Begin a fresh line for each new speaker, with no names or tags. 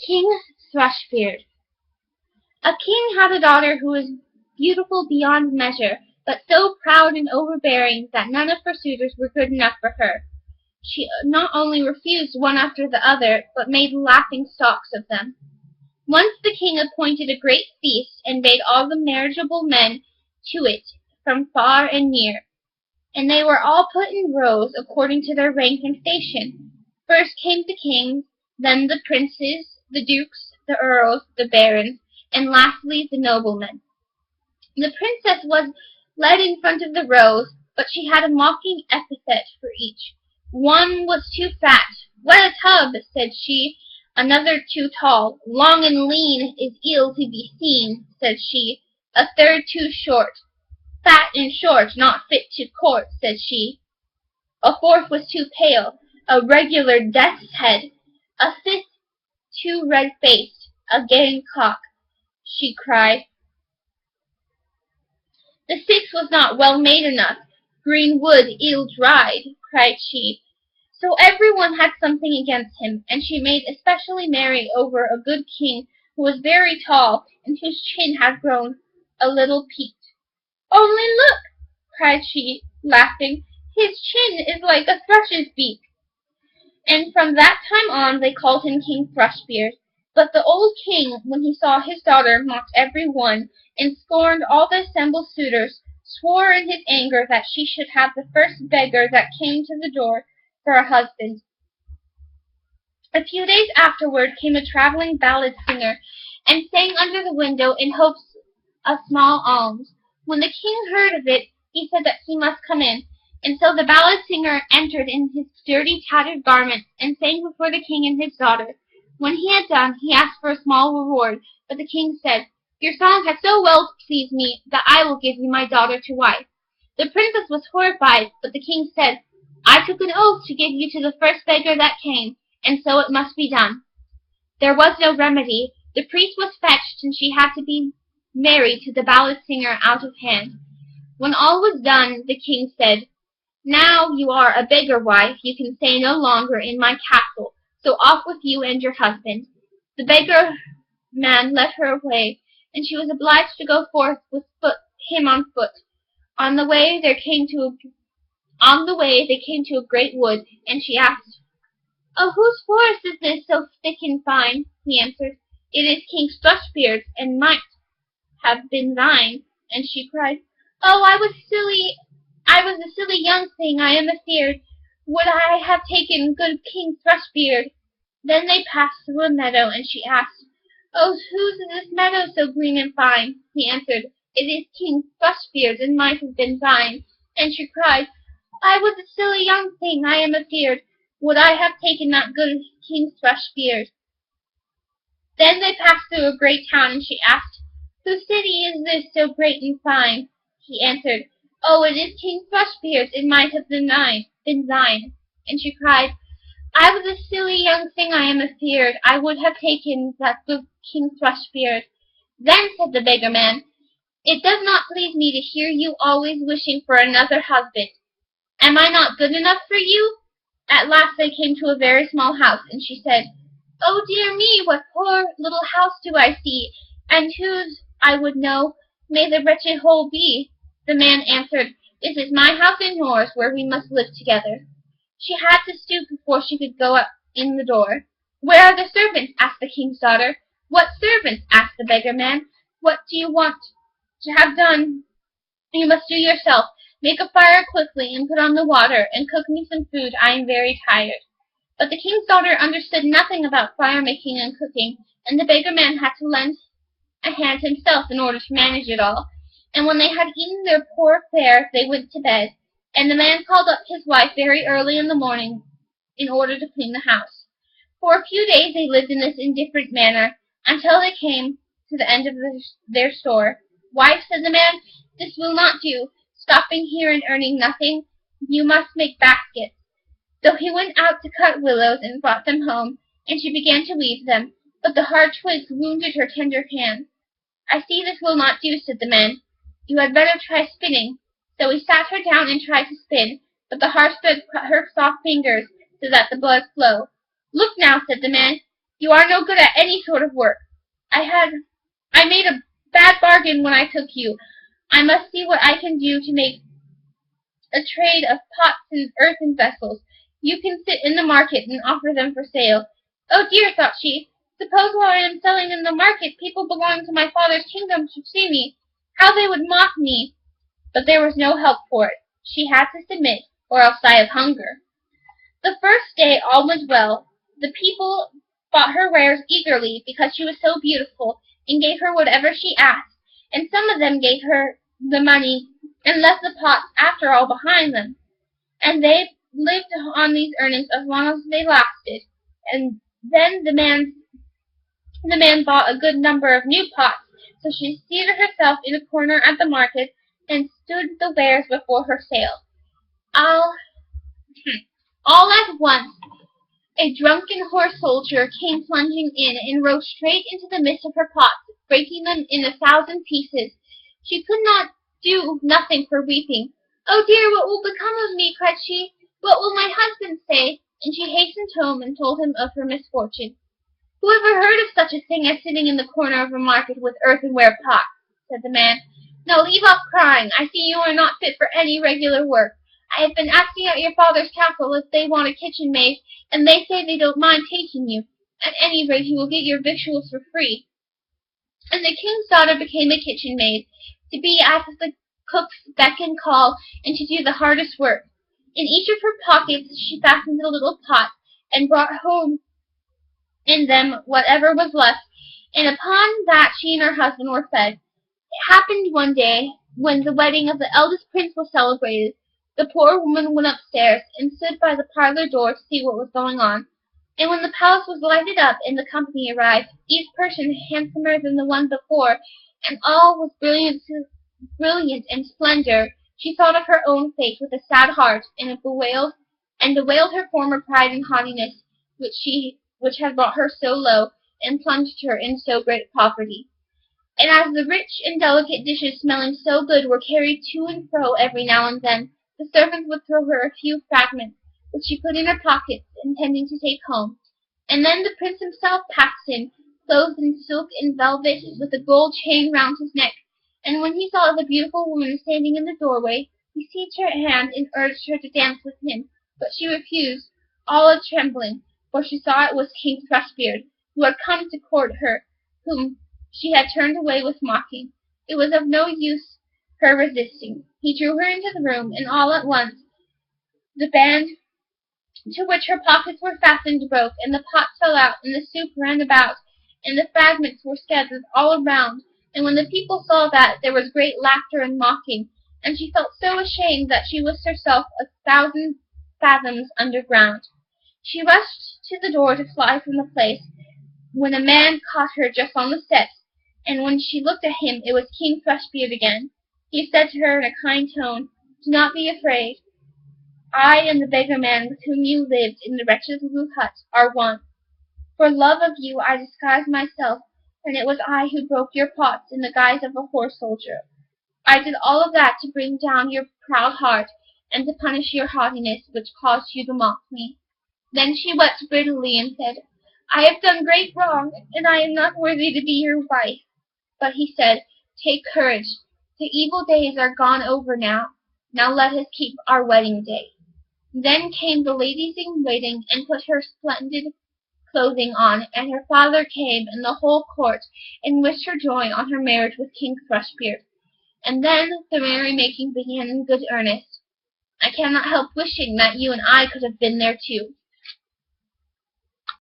King Thrushbeard. A king had a daughter who was beautiful beyond measure, but so proud and overbearing that none of her suitors were good enough for her. She not only refused one after the other, but made laughing stocks of them. Once the king appointed a great feast, and bade all the marriageable men to it from far and near, and they were all put in rows according to their rank and station. First came the kings, then the princes, the dukes, the earls, the barons, and lastly the noblemen. The princess was led in front of the rows, but she had a mocking epithet for each. One was too fat. "What a tub!" said she. Another too tall. "Long and lean is ill to be seen," said she. A third too short. "Fat and short, not fit to court," said she. A fourth was too pale, a regular death's head. A fifth too red-faced, a gamecock, she cried. The sixth was not well made enough, green wood ill dried, cried she. So every one had something against him, and she made especially merry over a good king who was very tall, and whose chin had grown a little peaked. "Only look," cried she, laughing, "his chin is like a thrush's beak." And from that time on they called him King Thrushbeard. But the old king, when he saw his daughter, mocked every one, and scorned all the assembled suitors, swore in his anger that she should have the first beggar that came to the door for a husband. A few days afterward came a traveling ballad singer, and sang under the window in hopes of small alms. When the king heard of it, he said that he must come in, and so the ballad singer entered in his dirty, tattered garments, and sang before the king and his daughter. When he had done, he asked for a small reward, but the king said, "Your song has so well pleased me that I will give you my daughter to wife." The princess was horrified, but the king said, "I took an oath to give you to the first beggar that came, and so it must be done." There was no remedy. The priest was fetched, and she had to be married to the ballad singer out of hand. When all was done, the king said, "Now you are a beggar wife, you can stay no longer in my castle, so off with you and your husband." The beggar man led her away, and she was obliged to go forth with him on foot. On the way they came to a great wood, and she asked, "Oh, whose forest is this so thick and fine?" He answered, "It is King Thrushbeard's, and might have been thine." And she cried, "Oh, I was a silly young thing, I am afeard. Would I have taken good King Thrushbeard?" Then they passed through a meadow, and she asked, "Oh, whose is this meadow so green and fine?" He answered, "It is King Thrushbeard's, and might have been thine." And she cried, "I was a silly young thing, I am afeard. Would I have taken that good King Thrushbeard?" Then they passed through a great town, and she asked, "Whose city is this so great and fine?" He answered, "Oh, it is King Thrushbeard's, it might have been thine." And she cried, "I was a silly young thing, I am afeard. I would have taken that good King Thrushbeard." Then said the beggar man, "It does not please me to hear you always wishing for another husband. Am I not good enough for you?" At last they came to a very small house, and she said, "Oh, dear me, what poor little house do I see, and whose, I would know, may the wretched hole be?" The man answered, "This is my house and yours, where we must live together." She had to stoop before she could go up in the door. "Where are the servants?" asked the king's daughter. "What servants?" asked the beggar man. "What do you want to have done? You must do yourself. Make a fire quickly, and put on the water, and cook me some food. I am very tired." But the king's daughter understood nothing about fire making and cooking, and the beggar man had to lend a hand himself in order to manage it all. And when they had eaten their poor fare, they went to bed, and the man called up his wife very early in the morning in order to clean the house. For a few days they lived in this indifferent manner, until they came to the end of their store. "Wife," said the man, "this will not do, stopping here and earning nothing. You must make baskets." So he went out to cut willows and brought them home, and she began to weave them, but the hard twigs wounded her tender hands. "I see this will not do," said the man. "You had better try spinning." So he sat her down and tried to spin, but the hard thread cut her soft fingers so that the blood flowed. "Look now," said the man, You are no good at any sort of work. I made a bad bargain when I took you. I must see what I can do to make a trade of pots and earthen vessels. You can sit in the market and offer them for sale. Oh dear, thought she, suppose while I am selling in the market, people belonging to my father's kingdom should see me. How they would mock me! But there was no help for it. She had to submit, or else die of hunger. The first day all was well. The people bought her wares eagerly because she was so beautiful, and gave her whatever she asked, and some of them gave her the money and left the pots after all behind them. And they lived on these earnings as long as they lasted, and then the man bought a good number of new pots, so she seated herself in a corner at the market and stood the wares before her sale. All, all at once a drunken horse soldier came plunging in and rode straight into the midst of her pots, breaking them in 1,000 pieces. She could not do nothing for weeping. Oh dear, what will become of me? Cried she. What will my husband say? And she hastened home and told him of her misfortune. Who ever heard of such a thing as sitting in the corner of a market with earthenware pots? Said the man. Now leave off crying. I see you are not fit for any regular work. I have been asking at your father's council if they want a kitchen maid, and they say they don't mind taking you. At any rate, you will get your victuals for free. And the king's daughter became a kitchen maid, to be at the cook's beck and call, and to do the hardest work. In each of her pockets she fastened a little pot, and brought home in them whatever was left, and upon that she and her husband were fed. It happened one day, when the wedding of the eldest prince was celebrated, the poor woman went upstairs, and stood by the parlour door to see what was going on. And when the palace was lighted up, and the company arrived, each person handsomer than the one before, and all was brilliant and splendour, she thought of her own fate with a sad heart, and bewailed her former pride and haughtiness, which had brought her so low, and plunged her in so great poverty. And as the rich and delicate dishes smelling so good were carried to and fro every now and then, the servants would throw her a few fragments, which she put in her pockets, intending to take home. And then the prince himself passed in, clothed in silk and velvet, with a gold chain round his neck. And when he saw the beautiful woman standing in the doorway, he seized her hand and urged her to dance with him. But she refused, all a trembling, for she saw it was King Thrushbeard, who had come to court her, whom she had turned away with mocking. It was of no use her resisting. He drew her into the room, and all at once the band to which her pockets were fastened broke, and the pots fell out, and the soup ran about, and the fragments were scattered all around. And when the people saw that, there was great laughter and mocking, and she felt so ashamed that she was herself 1,000 fathoms underground. She rushed to the door to fly from the place, when a man caught her just on the steps, and when she looked at him, it was King Thrushbeard again. He said to her in a kind tone, Do not be afraid. I and the beggar man with whom you lived in the wretched little hut are one. For love of you I disguised myself, and it was I who broke your pots in the guise of a horse soldier. I did all of that to bring down your proud heart, and to punish your haughtiness, which caused you to mock me. Then she wept bitterly and said, I have done great wrong, and I am not worthy to be your wife. But he said, Take courage. The evil days are gone over now. Now let us keep our wedding day. Then came the ladies-in-waiting, and put her splendid clothing on, and her father came, and the whole court, and wished her joy on her marriage with King Thrushbeard. And then the merry-making began in good earnest. I cannot help wishing that you and I could have been there too.